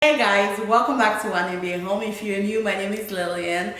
Hey guys, welcome back to One NBA Home. If you're new, my name is Lillian,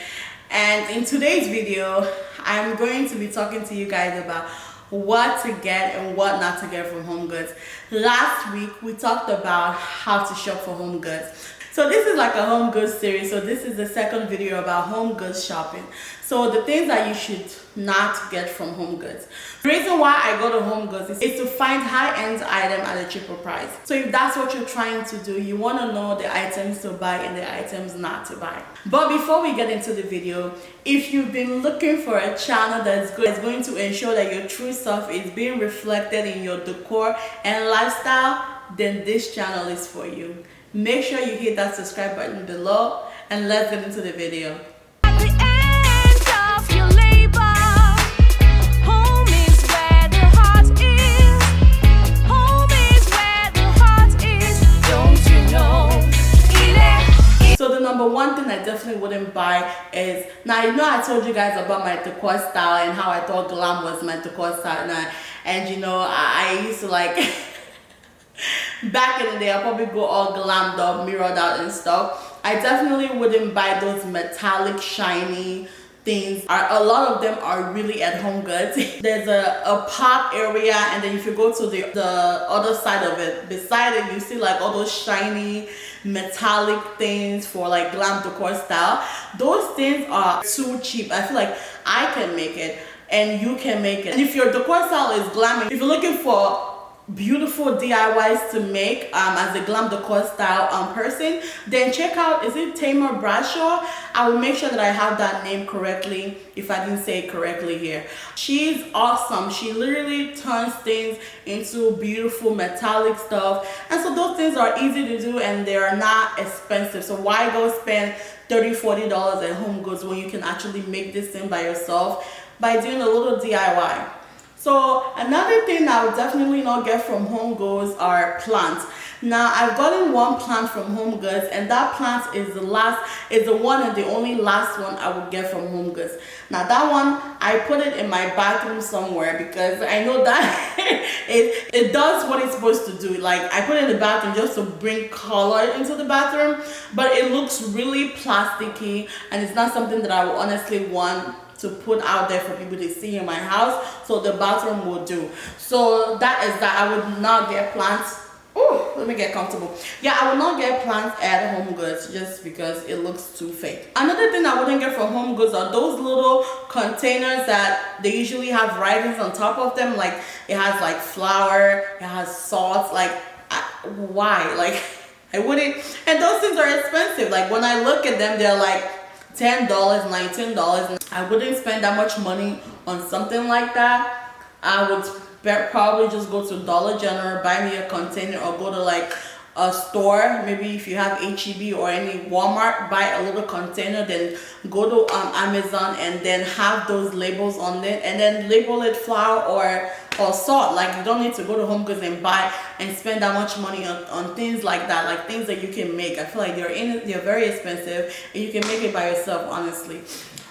and in today's video I'm going to be talking to you guys about what to get and what not to get from HomeGoods. Last week we talked about how to shop for HomeGoods. So this is like a HomeGoods series, so this is the second video about HomeGoods shopping. So the things that you should not get from HomeGoods. The reason why I go to HomeGoods is to find high-end item at a cheaper price. So if that's what you're trying to do, you want to know the items to buy and the items not to buy. But before we get into the video, if you've been looking for a channel that's going to ensure that your true self is being reflected in your decor and lifestyle, then this channel is for you. Make sure you hit that subscribe button below, and let's get into the video. At the end of your labor, home is where the heart is. Home is where the heart is. Don't you know? So the number one thing I definitely wouldn't buy is, now you know I told you guys about my decor style and how I thought glam was my decor style, and you know I used to like back in the day I probably go all glammed up, mirrored out and stuff. I definitely wouldn't buy those metallic shiny things. A lot of them are really at HomeGoods. There's a pop area, and then if you go to the other side of it, beside it you see like all those shiny metallic things for like glam decor style. Those things are too cheap. I feel like I can make it and you can make it. And if your decor style is glam, if you're looking for beautiful DIYs to make as a glam decor style person, then check out, is it Tamar Bradshaw? I will make sure that I have that name correctly if I didn't say it correctly here. She's awesome. She literally turns things into beautiful metallic stuff, and so those things are easy to do and they are not expensive. So why go spend $30-40 at HomeGoods when you can actually make this thing by yourself by doing a little DIY? So another thing I would definitely not get from HomeGoods are plants. Now I've gotten one plant from HomeGoods, and that plant is the one and the only last one I would get from HomeGoods. Now that one, I put it in my bathroom somewhere because I know that it does what it's supposed to do. Like, I put it in the bathroom just to bring color into the bathroom, but it looks really plasticky and it's not something that I would honestly want to put out there for people to see in my house. So the bathroom will do. So that is that. I would not get plants. Oh, let me get comfortable. Yeah, I will not get plants at HomeGoods just because it looks too fake. Another thing I wouldn't get from HomeGoods are those little containers that they usually have writings on top of them. Like, it has like flour, it has salt. Like, why? Like, I wouldn't. And those things are expensive. Like, when I look at them, they're like $10, $19. I wouldn't spend that much money on something like that. I would probably just go to Dollar General, buy me a container, or go to like a store. Maybe if you have HEB or any Walmart, buy a little container, then go to Amazon and then have those labels on it, and then label it flour or salt. Like, you don't need to go to HomeGoods and buy and spend that much money on things like that, like things that you can make. I feel like they're very expensive and you can make it by yourself, honestly.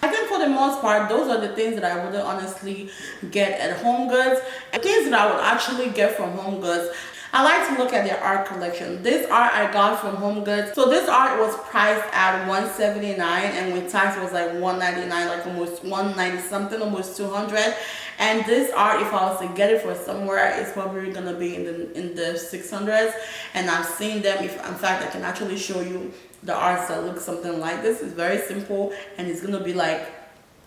I think for the most part, those are the things that I wouldn't honestly get at HomeGoods. And things that I would actually get from HomeGoods, I like to look at their art collection. This art I got from HomeGoods. So this art was priced at $179, and with tax it was like $199, like almost $190 something, almost $200. And this art, if I was to get it for somewhere, it's probably gonna be in the 600s. And I've seen them. In fact, I can actually show you the arts that look something like this. It's very simple, and it's gonna be like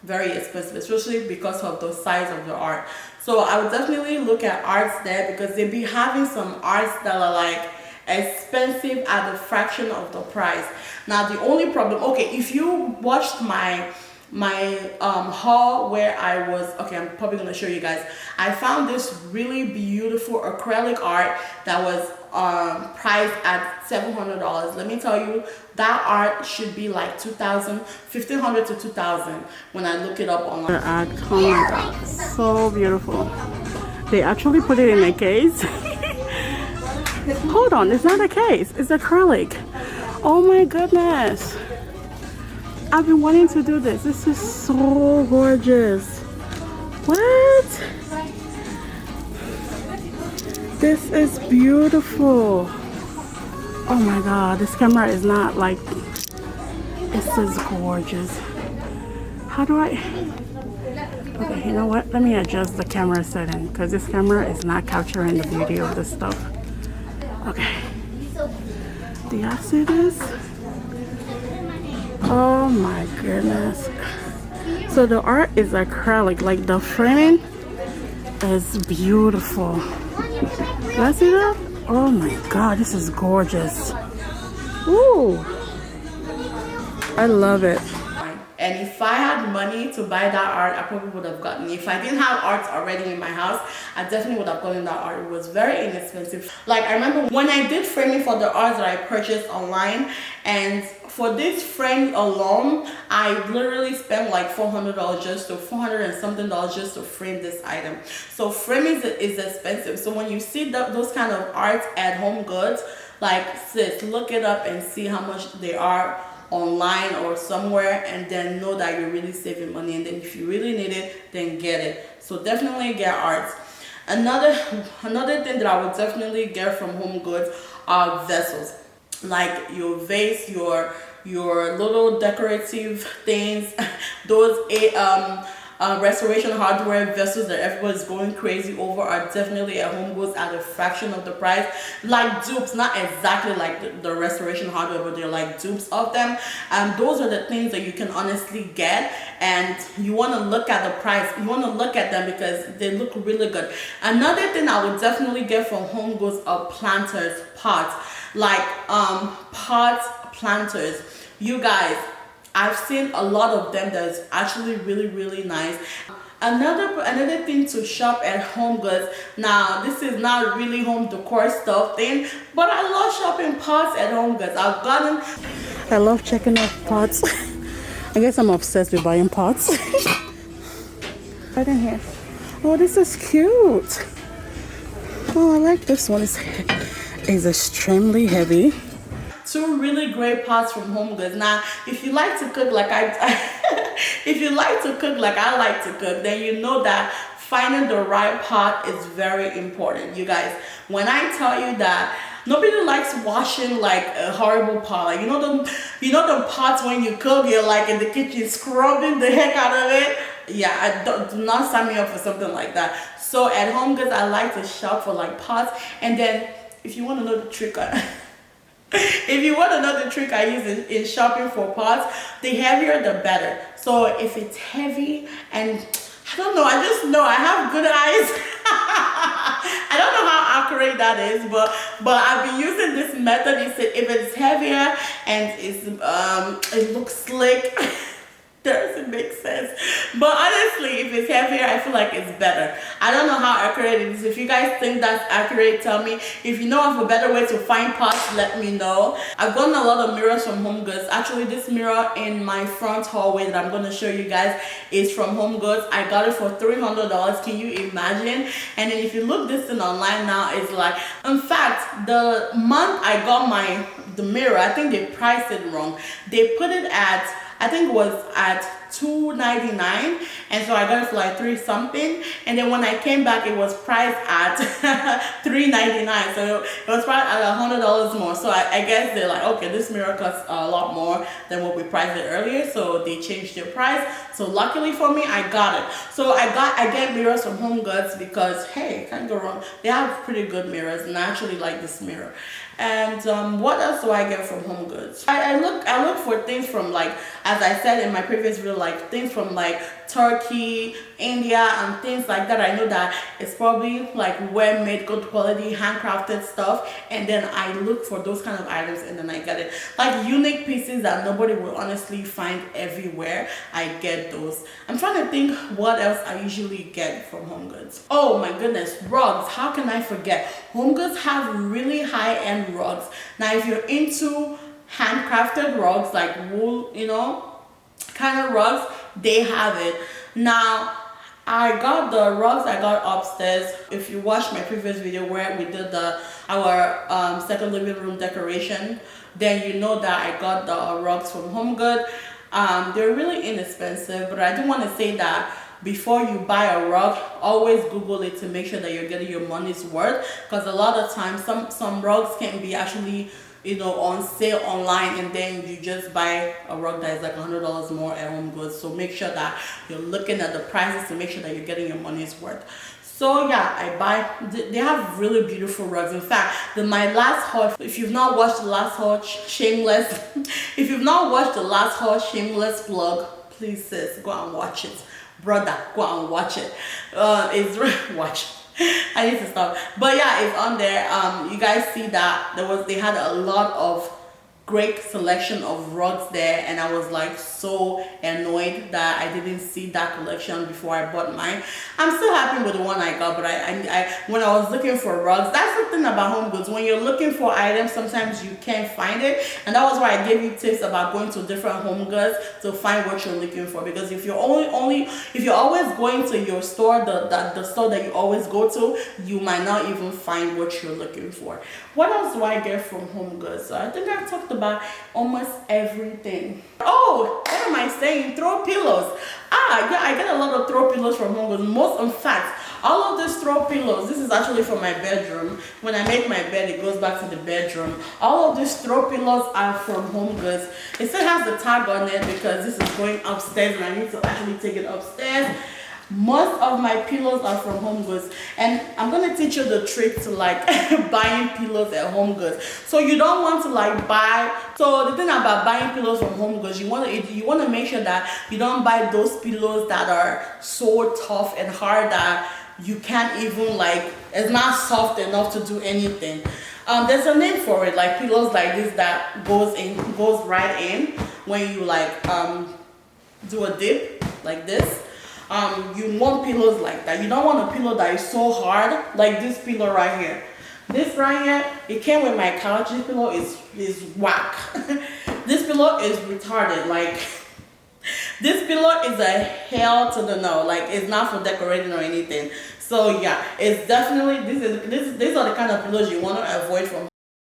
very expensive, especially because of the size of the art. So I would definitely look at arts there, because they be having some arts that are like expensive at a fraction of the price. Now the only problem, okay, if you watched my haul where I was, okay, I'm probably gonna show you guys. I found this really beautiful acrylic art that was priced at $700. Let me tell you, that art should be like $1,500 to $2,000 when I look it up online. Oh my god, so beautiful. They actually put it in a case. Hold on, it's not a case, it's acrylic. Oh my goodness, I've been wanting to do this. This is so gorgeous. What? This is beautiful. Oh my god, this camera is not like, it's just gorgeous. How do I, okay, you know what? Let me adjust the camera setting because this camera is not capturing the beauty of this stuff. Okay. Do y'all see this? Oh my goodness. So the art is acrylic, like the framing is beautiful. Do I see that? Oh my god, this is gorgeous. Ooh. I love it. And if I had money to buy that art, I probably would have gotten it. If I didn't have art already in my house, I definitely would have gotten that art. It was very inexpensive. Like, I remember when I did framing for the art that I purchased online, and for this frame alone, I literally spent like $400 just to $400 and something just to frame this item. So framing is expensive. So when you see those kind of arts at HomeGoods, like, sis, look it up and see how much they are online or somewhere, and then know that you're really saving money. And then if you really need it, then get it. So definitely get art. Another thing that I would definitely get from HomeGoods are vessels, like your vase, your little decorative things, those restoration hardware vessels that everybody's going crazy over are definitely at HomeGoods at a fraction of the price. Like dupes, not exactly like the restoration hardware, but they're like dupes of them. And those are the things that you can honestly get, and you want to look at the price. You want to look at them because they look really good. Another thing I would definitely get from HomeGoods are planters, pots, like pot planters. You guys, I've seen a lot of them that is actually really nice. Another thing to shop at HomeGoods. Now, this is not really home decor stuff thing, but I love shopping pots at HomeGoods. I love checking out pots. I guess I'm obsessed with buying pots. Right in here. Oh, this is cute. Oh, I like this one. It's extremely heavy. Two really great pots from HomeGoods. Now, if you like to cook like if you like to cook like I like to cook, then you know that finding the right pot is very important. You guys, when I tell you that nobody likes washing like a horrible pot, like you know the pots when you cook, you're like in the kitchen scrubbing the heck out of it. Yeah, do not sign me up for something like that. So at HomeGoods, I like to shop for like pots. And then if you want to know the trick, if you want to know the trick I use in shopping for pots, the heavier the better. So if it's heavy, and I don't know, I just know I have good eyes. I don't know how accurate that is, but I've been using this method. It said if it's heavier and it looks slick, doesn't make sense. But honestly, if it's heavier, I feel like it's better. I don't know how accurate it is. If you guys think that's accurate, tell me. If you know of a better way to find pots, let me know. I've gotten a lot of mirrors from HomeGoods. Actually, this mirror in my front hallway that I'm going to show you guys is from HomeGoods. I got it for $300. Can you imagine? And then if you look this thing online now, it's like, in fact, the month I got the mirror, I think they priced it wrong. They put it at, I think it was at $2.99, and so I got it for like $3 something. And then when I came back, it was priced at $3.99, so it was priced at $100 more. So I guess they're like, okay, this mirror costs a lot more than what we priced it earlier, so they changed their price. So luckily for me, I got it. So I get mirrors from HomeGoods because, hey, can't go wrong. They have pretty good mirrors, and I actually like this mirror. And what else do I get from HomeGoods? I look for things from, like, as I said in my previous video, like things from like Turkey, India, and things like that. I know that it's probably like well-made, good quality, handcrafted stuff, and then I look for those kind of items and then I get it. Like unique pieces that nobody will honestly find everywhere, I get those. I'm trying to think what else I usually get from HomeGoods. Oh my goodness, rugs. How can I forget? HomeGoods have really high-end rugs. Now if you're into handcrafted rugs, like wool, you know, kind of rugs, they have it. Now I got the rugs I got upstairs. If you watched my previous video where we did our second living room decoration, then you know that I got the rugs from HomeGoods. They're really inexpensive, but I do want to say that before you buy a rug, always Google it to make sure that you're getting your money's worth, because a lot of times some rugs can be actually on sale online, and then you just buy a rug that is like $100 more at HomeGoods. So make sure that you're looking at the prices to make sure that you're getting your money's worth. So yeah, they have really beautiful rugs. In fact, my last haul, if you've not watched the last haul, shameless, if you've not watched the last haul, shameless plug, please sis, go and watch it. Brother, go and watch it. Watch. I need to stop. But yeah, it's on there. You guys see that they had a lot of great selection of rugs there, and I was like so annoyed that I didn't see that collection before I bought mine. I'm still happy with the one I got, but I when I was looking for rugs, that's the thing about HomeGoods. When you're looking for items, sometimes you can't find it, and that was why I gave you tips about going to different HomeGoods to find what you're looking for. Because if you're if you're always going to your store, the store that you always go to, you might not even find what you're looking for. What else do I get from HomeGoods? So I think I talked about almost everything. Oh, what am I saying? Throw pillows. Yeah, I get a lot of throw pillows from HomeGoods. In fact, all of these throw pillows, this is actually for my bedroom. When I make my bed, it goes back to the bedroom. All of these throw pillows are from HomeGoods. It still has the tag on it because this is going upstairs and I need to actually take it upstairs. Most of my pillows are from HomeGoods, and I'm gonna teach you the trick to like buying pillows at HomeGoods. So you don't want to like buy. So the thing about buying pillows from HomeGoods, you want to make sure that you don't buy those pillows that are so tough and hard that you can't even it's not soft enough to do anything. There's a name for it, like pillows like this that goes right in when you do a dip like this. You want pillows like that. You don't want a pillow that is so hard, like this pillow right here. This right here, it came with my couch. This pillow is whack. This pillow is retarded. This pillow is a hell to the no. It's not for decorating or anything. So yeah, it's definitely these are the kind of pillows you want to avoid from